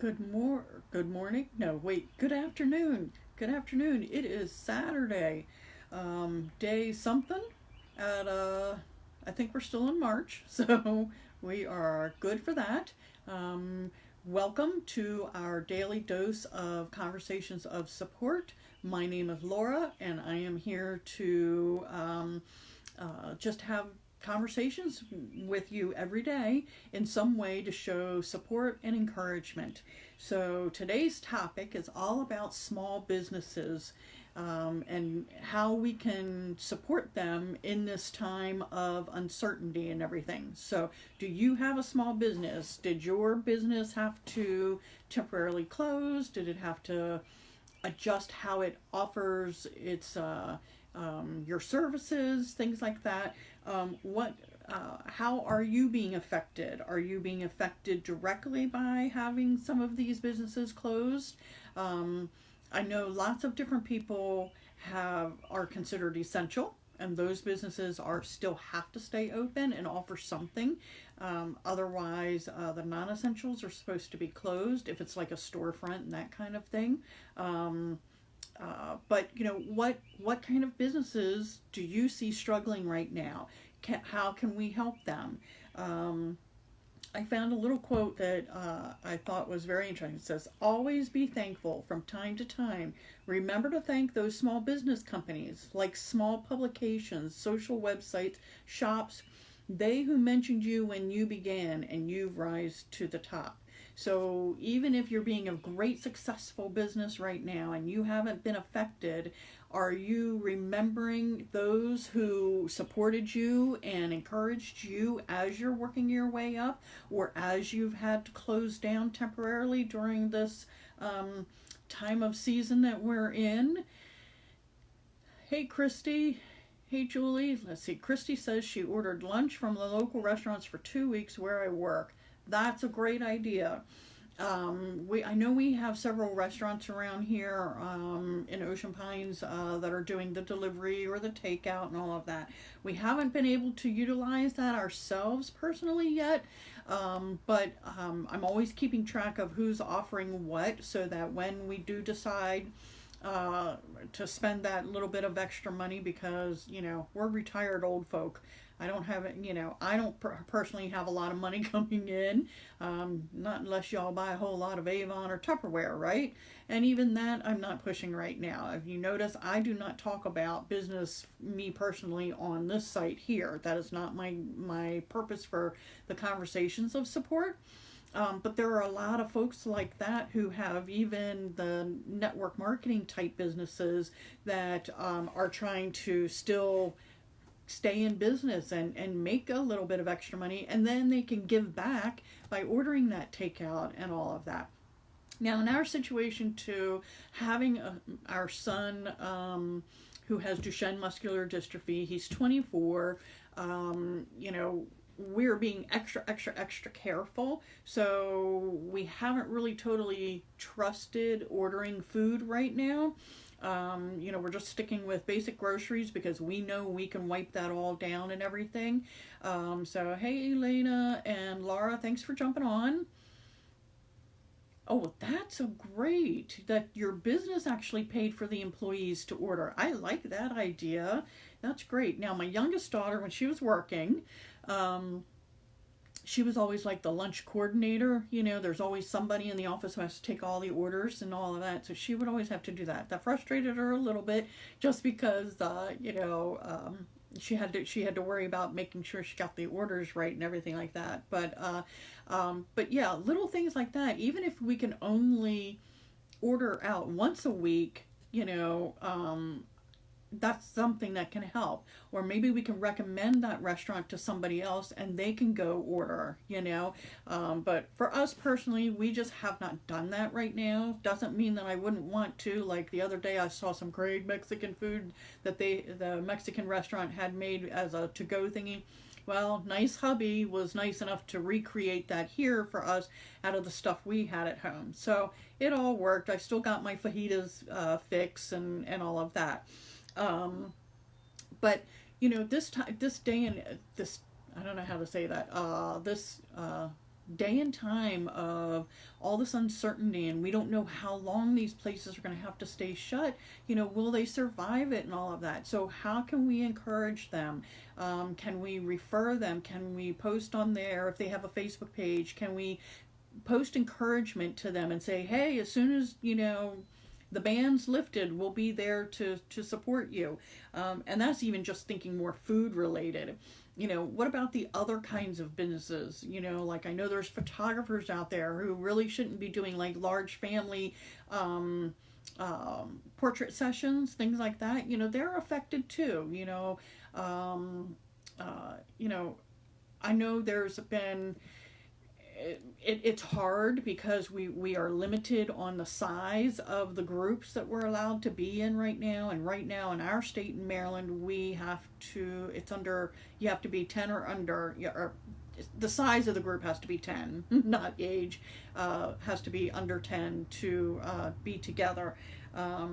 Good morning. No, wait. Good afternoon. Good afternoon. It is Saturday, day something. At I think we're still in March, so we are good for that. Um, Welcome to our daily dose of conversations of support. My name is Laura, and I am here to just have conversations with you every day in some way to show support and encouragement. So today's topic is all about small businesses, and how we can support them in this time of uncertainty and everything. So, do you have a small business? Did your business have to temporarily close? Did it have to adjust how it offers its your services, things like that? How are you being affected? Are you being affected directly by having some of these businesses closed? Um, I know lots of different people are considered essential, and those businesses are still have to stay open and offer something. Otherwise, the non-essentials are supposed to be closed if it's like a storefront and that kind of thing. Um, but what kind of businesses do you see struggling right now? How can we help them? Um, I found a little quote that I thought was very interesting. It says, "Always be thankful from time to time. Remember to thank those small business companies, like small publications, social websites, shops, they who mentioned you when you began, and you rise to the top." So even if you're being a great successful business right now and you haven't been affected, are you remembering those who supported you and encouraged you as you're working your way up, or as you've had to close down temporarily during this time of season that we're in? Hey, Christy. Hey, Julie. Let's see. Christy says she ordered lunch from the local restaurants for 2 weeks where I work. That's a great idea. I know we have several restaurants around here in Ocean Pines that are doing the delivery or the takeout and all of that. We haven't been able to utilize that ourselves personally yet, but I'm always keeping track of who's offering what, so that when we do decide uh, to spend that little bit of extra money, because we're retired old folk. I don't have it. I don't personally have a lot of money coming in, not unless y'all buy a whole lot of Avon or Tupperware, right? And even that, I'm not pushing right now. If you notice, I do not talk about business, me personally, on this site here. That is not my purpose for the conversations of support. But there are a lot of folks like that who have even the network marketing type businesses that are trying to still stay in business and make a little bit of extra money, and then they can give back by ordering that takeout and all of that. Now, in our situation, too, having our son who has Duchenne muscular dystrophy, he's 24. We're being extra careful. So we haven't really totally trusted ordering food right now. We're just sticking with basic groceries because we know we can wipe that all down and everything. So, hey, Elena and Laura, thanks for jumping on. Oh, that's a great that your business actually paid for the employees to order. I like that idea. That's great. Now, my youngest daughter, when she was working, um, she was always like the lunch coordinator. There's always somebody in the office who has to take all the orders and all of that. So she would always have to do that. That frustrated her a little bit, just because, she had to worry about making sure she got the orders right and everything like that. But yeah, little things like that. Even if we can only order out once a week, that's something that can help. Or maybe we can recommend that restaurant to somebody else and they can go order. But for us personally, we just have not done that right now. Doesn't mean that I wouldn't want to. Like the other day, I saw some great Mexican food that the Mexican restaurant had made as a to-go thingy. Well, nice hubby was nice enough to recreate that here for us out of the stuff we had at home. So it all worked. I still got my fajitas fix and all of that. Um, but this time, this day, and this, I don't know how to say that. This day and time of all this uncertainty, and we don't know how long these places are going to have to stay shut. Will they survive it and all of that? So how can we encourage them? Can we refer them? Can we post on there if they have a Facebook page? Can we post encouragement to them and say, hey, as soon as the ban's lifted, we'll be there to support you. And that's even just thinking more food related. What about the other kinds of businesses? Like, I know there's photographers out there who really shouldn't be doing like large family portrait sessions, things like that. They're affected too. I know there's been, it's hard because we are limited on the size of the groups that we're allowed to be in right now. And right now in our state in Maryland, you have to be 10 or under, or the size of the group has to be 10, not age, has to be under 10 to be together. I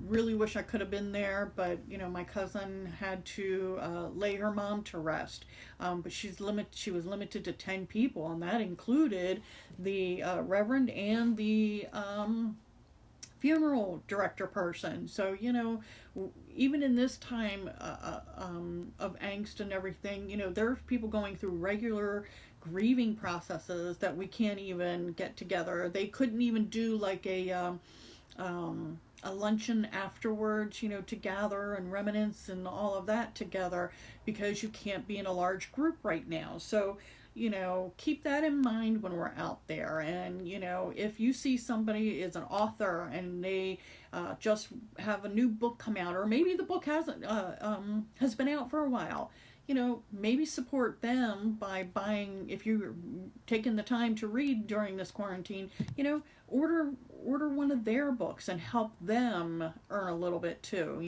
really wish I could have been there, but my cousin had to lay her mom to rest. But she was limited to 10 people, and that included the reverend and the funeral director person. So even in this time of angst and everything, there's people going through regular grieving processes that we can't even get together. They couldn't even do like a luncheon afterwards, to gather and reminisce and all of that together, because you can't be in a large group right now. So keep that in mind when we're out there. And if you see somebody is an author and they just have a new book come out, or maybe the book has been out for a while, maybe support them by buying, if you're taking the time to read during this quarantine, order one of their books and help them earn a little bit too.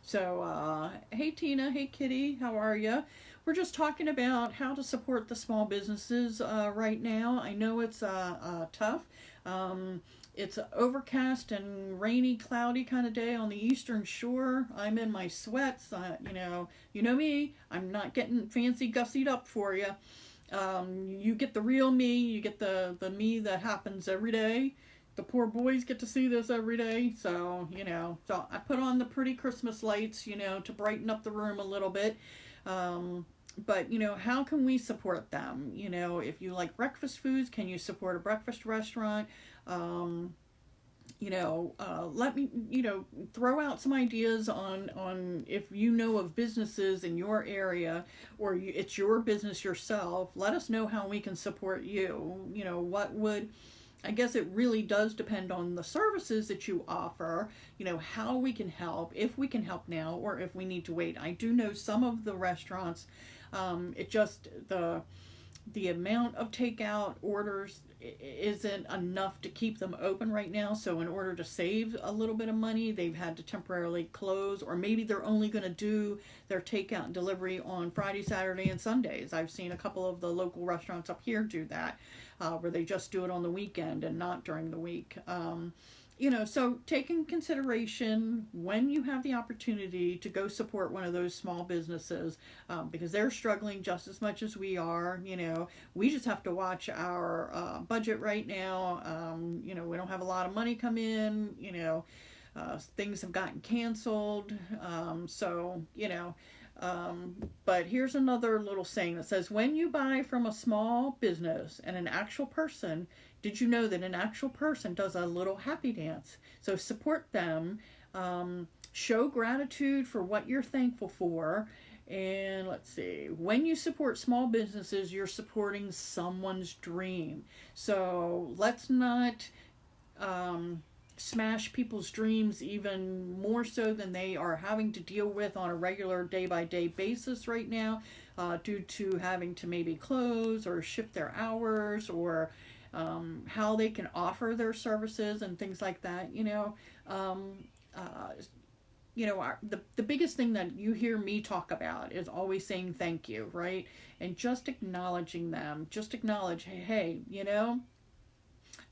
So hey Tina, hey Kitty, how are you? We're just talking about how to support the small businesses right now. I know it's tough. It's an overcast and rainy, cloudy kind of day on the Eastern Shore. I'm in my sweats. You know me. I'm not getting fancy gussied up for you. You get the real me. You get the me that happens every day. The poor boys get to see this every day. So, so I put on the pretty Christmas lights, to brighten up the room a little bit. But, how can we support them? If you like breakfast foods, can you support a breakfast restaurant? Let me, throw out some ideas on if of businesses in your area, or it's your business yourself. Let us know how we can support you. I guess it really does depend on the services that you offer, how we can help, if we can help now, or if we need to wait. I do know some of the restaurants, the amount of takeout orders isn't enough to keep them open right now. So in order to save a little bit of money, they've had to temporarily close, or maybe they're only going to do their takeout and delivery on Friday, Saturday, and Sundays. I've seen a couple of the local restaurants up here do that, where they just do it on the weekend and not during the week. So take in consideration when you have the opportunity to go support one of those small businesses, because they're struggling just as much as we are. We just have to watch our budget right now. We don't have a lot of money come in. Things have gotten canceled. But here's another little saying that says, when you buy from a small business and an actual person, did you know that an actual person does a little happy dance? So support them, show gratitude for what you're thankful for. And let's see, when you support small businesses, you're supporting someone's dream. So let's not smash people's dreams even more so than they are having to deal with on a regular day-by-day basis right now, due to having to maybe close or shift their hours, or how they can offer their services and things like that. The biggest thing that you hear me talk about is always saying thank you, right? And just acknowledging them. Just acknowledge, hey,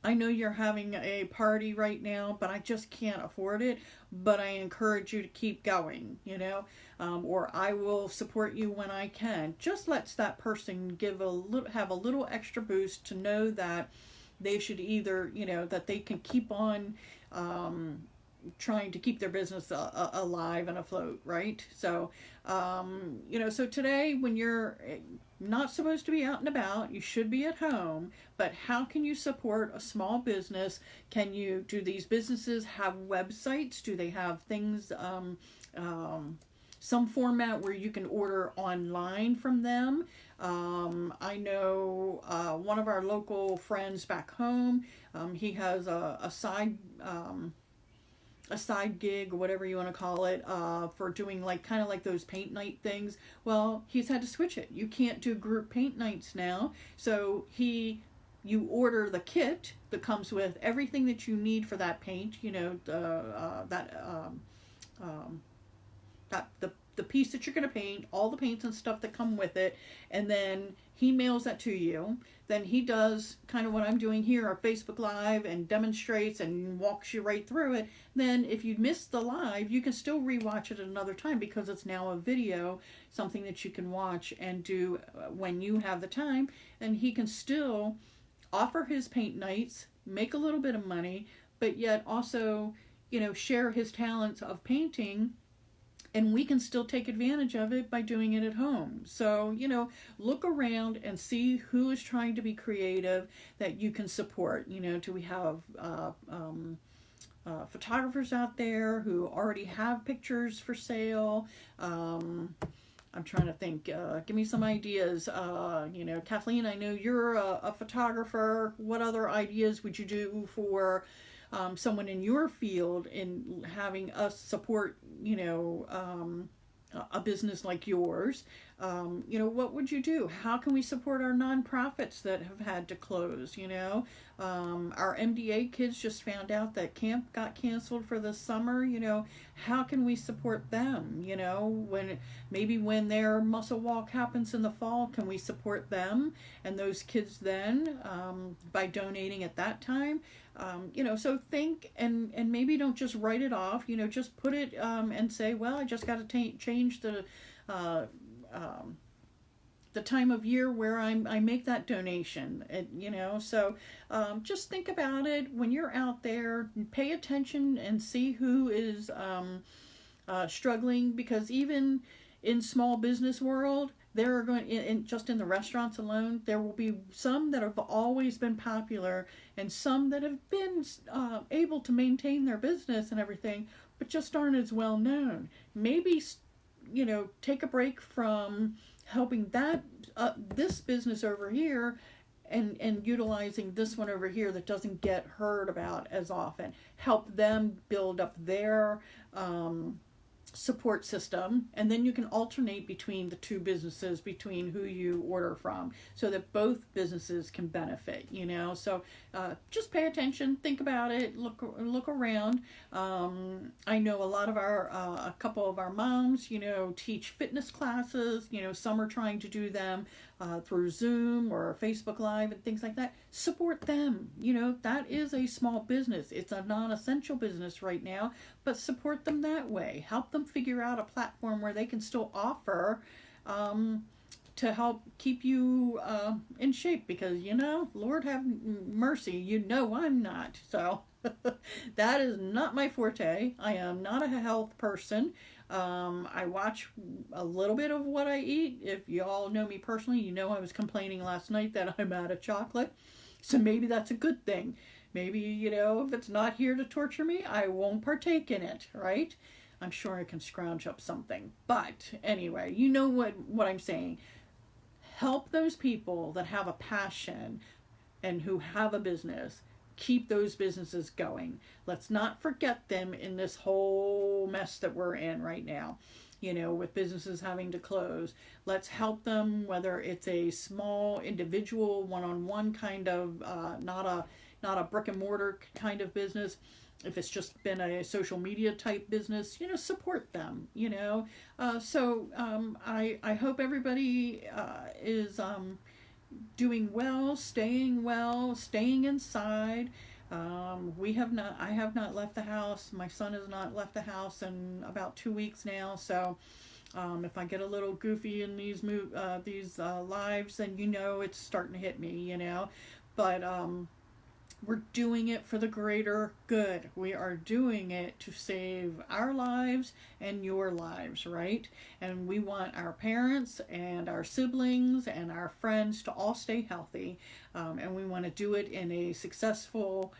I know you're having a party right now, but I just can't afford it. But I encourage you to keep going, or I will support you when I can. Just lets that person have a little extra boost to know that they should either, that they can keep on trying to keep their business alive and afloat, right? So, so today when you're not supposed to be out and about, you should be at home, but how can you support a small business? Do these businesses have websites? Do they have things, some format where you can order online from them? I know one of our local friends back home, he has a side gig or whatever you want to call it, for doing kind of like those paint night things. Well, he's had to switch it. You can't do group paint nights now. So you order the kit that comes with everything that you need for that paint, the piece that you're going to paint, all the paints and stuff that come with it, and then he mails that to you. Then he does kind of what I'm doing here, our Facebook Live, and demonstrates and walks you right through it. Then if you missed the live, you can still rewatch it another time because it's now a video, something that you can watch and do when you have the time. And he can still offer his paint nights, make a little bit of money, but yet also, share his talents of painting, and we can still take advantage of it by doing it at home. So, look around and see who is trying to be creative that you can support. Do we have photographers out there who already have pictures for sale? I'm trying to think. Give me some ideas. Kathleen, I know you're a photographer. What other ideas would you do for someone in your field in having us support, a business like yours? What would you do? How can we support our nonprofits that have had to close? Our MDA kids just found out that camp got canceled for the summer. How can we support them? When their muscle walk happens in the fall, can we support them and those kids then, by donating at that time? So think and maybe don't just write it off. Just put it and say, well, I just got to change the time of year where I make that donation. So just think about it when you're out there. Pay attention and see who is struggling, because even in small business world, there are just in the restaurants alone, there will be some that have always been popular and some that have been able to maintain their business and everything, but just aren't as well known. Maybe, take a break from helping this business over here and utilizing this one over here that doesn't get heard about as often. Help them build up their support system, and then you can alternate between the two businesses, between who you order from, so that both businesses can benefit. So just pay attention, think about it, look around. I know a couple of our moms teach fitness classes. Some are trying to do them through Zoom or Facebook Live and things like that. Support them. That is a small business. It's a non-essential business right now, but support them that way. Help them figure out a platform where they can still offer to help keep you in shape, because Lord have mercy, I'm not. So that is not my forte. I am not a health person. I watch a little bit of what I eat. If you all know me personally, I was complaining last night that I'm out of chocolate. So maybe that's a good thing. Maybe, if it's not here to torture me, I won't partake in it, right? I'm sure I can scrounge up something. But anyway, what I'm saying. Help those people that have a passion and who have a business. Keep those businesses going. Let's not forget them in this whole mess that we're in right now, with businesses having to close. Let's help them, whether it's a small individual one-on-one kind of, not a brick and mortar kind of business. If it's just been a social media type business, support them, So I hope everybody is doing well, staying inside. We have not. I have not left the house. My son has not left the house in about 2 weeks now. So, if I get a little goofy in these lives, then it's starting to hit me. But we're doing it for the greater good. We are doing it to save our lives and your lives, right? And we want our parents and our siblings and our friends to all stay healthy. And we want to do it in a successful,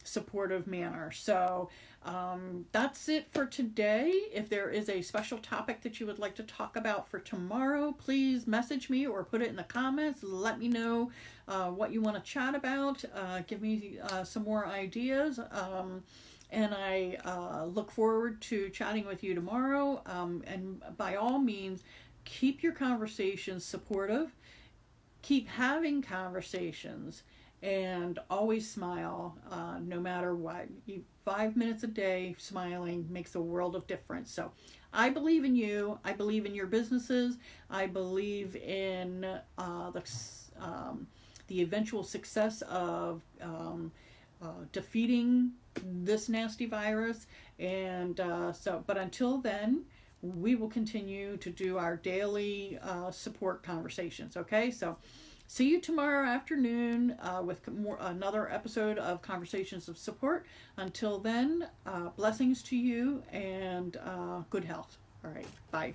supportive manner. So that's it for today. If there is a special topic that you would like to talk about for tomorrow, please message me or put it in the comments. Let me know what you want to chat about. Give me some more ideas. And I look forward to chatting with you tomorrow. And by all means, keep your conversations supportive. Keep having conversations and always smile no matter what. 5 minutes a day smiling makes a world of difference. So I believe in you. I believe in your businesses. I believe in the eventual success of defeating this nasty virus. And but until then, we will continue to do our daily support conversations. Okay, so see you tomorrow afternoon with another episode of Conversations of Support. Until then, blessings to you and good health. All right, bye.